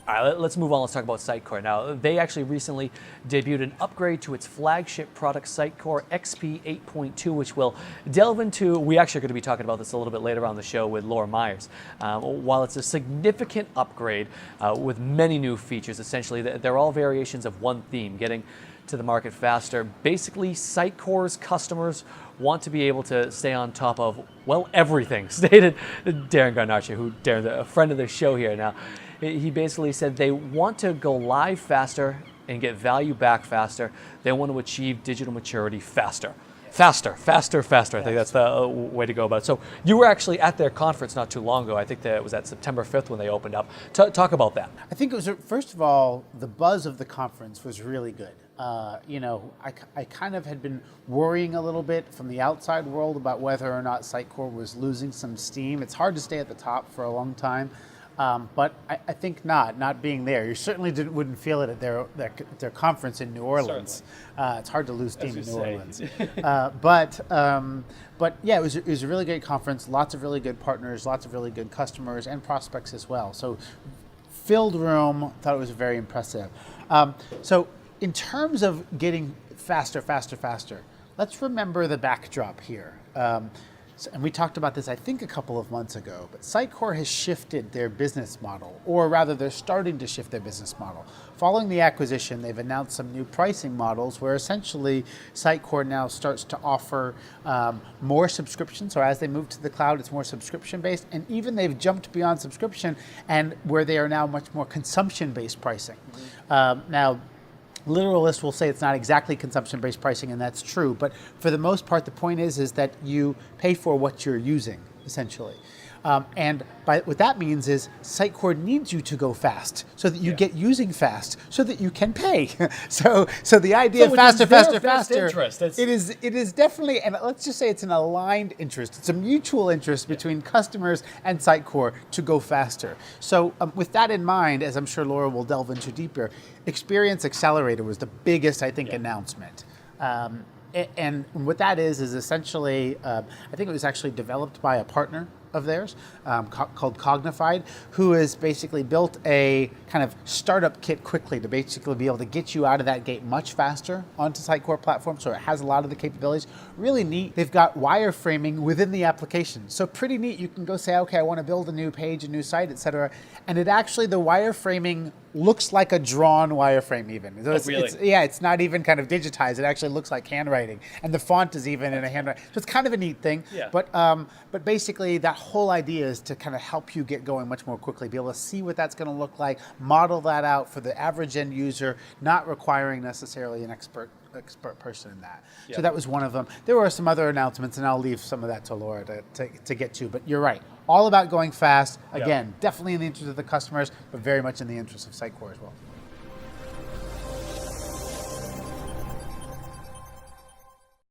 All right, let's move on. Let's talk about Sitecore. Now, they actually recently debuted an upgrade to its flagship product, Sitecore XP 8.2, which we'll delve into. We actually are going to be talking about this a little bit later on the show with Laura Myers. While it's a significant upgrade with many new features, essentially, they're all variations of one theme, getting to the market faster. Basically, Sitecore's customers want to be able to stay on top of, well, everything, stated Darren Garnaccia, who Darren's a friend of the show here now. He basically said they want to go live faster and get value back faster. They want to achieve digital maturity faster. Faster. I think that's the way to go about it. So you were actually at their conference not too long ago. I think that it was at September 5th when they opened up. Talk about that. I think it was, first of all, the buzz of the conference was really good. I kind of had been worrying a little bit from the outside world about whether or not Sitecore was losing some steam. It's hard to stay at the top for a long time. But I think not being there. You certainly wouldn't feel it at their conference in New Orleans. It's hard to lose steam in New Orleans. But yeah, it was a really great conference. Lots of really good partners, lots of really good customers and prospects as well. So filled room. Thought it was very impressive. So in terms of getting faster, let's remember the backdrop here. And we talked about this, I think, a couple of months ago, but Sitecore has shifted their business model, or rather they're starting to shift their business model. Following the acquisition, they've announced some new pricing models where essentially Sitecore now starts to offer more subscriptions. So as they move to the cloud, it's more subscription-based, and even they've jumped beyond subscription and where they are now much more consumption-based pricing. Now, literalists will say it's not exactly consumption-based pricing, and that's true. But for the most part, the point is that you pay for what you're using, essentially. And what that means is Sitecore needs you to go fast so that you get using fast so that you can pay. so the idea of faster. It is definitely, and let's just say it's an aligned interest. It's a mutual interest between customers and Sitecore to go faster. So with that in mind, as I'm sure Laura will delve into deeper, Experience Accelerator was the biggest, I think, announcement. And what that is essentially, I think it was actually developed by a partner of theirs called Cognified, who has basically built a kind of startup kit quickly to basically be able to get you out of that gate much faster onto Sitecore platform. So it has a lot of the capabilities. Really neat. They've got wireframing within the application. So pretty neat. You can go say, okay, I want to build a new page, a new site, etc. And it actually, the wireframing looks like a drawn wireframe even. So it's not even kind of digitized. It actually looks like handwriting. And the font is even in a handwriting. So it's kind of a neat thing. Yeah. But basically that whole idea is to kind of help you get going much more quickly, be able to see what that's going to look like, model that out for the average end user, not requiring necessarily an expert person in that. Yep. So that was one of them. There were some other announcements, and I'll leave some of that to Laura to get to, but you're right. All about going fast. Again, definitely in the interest of the customers, but very much in the interest of Sitecore as well.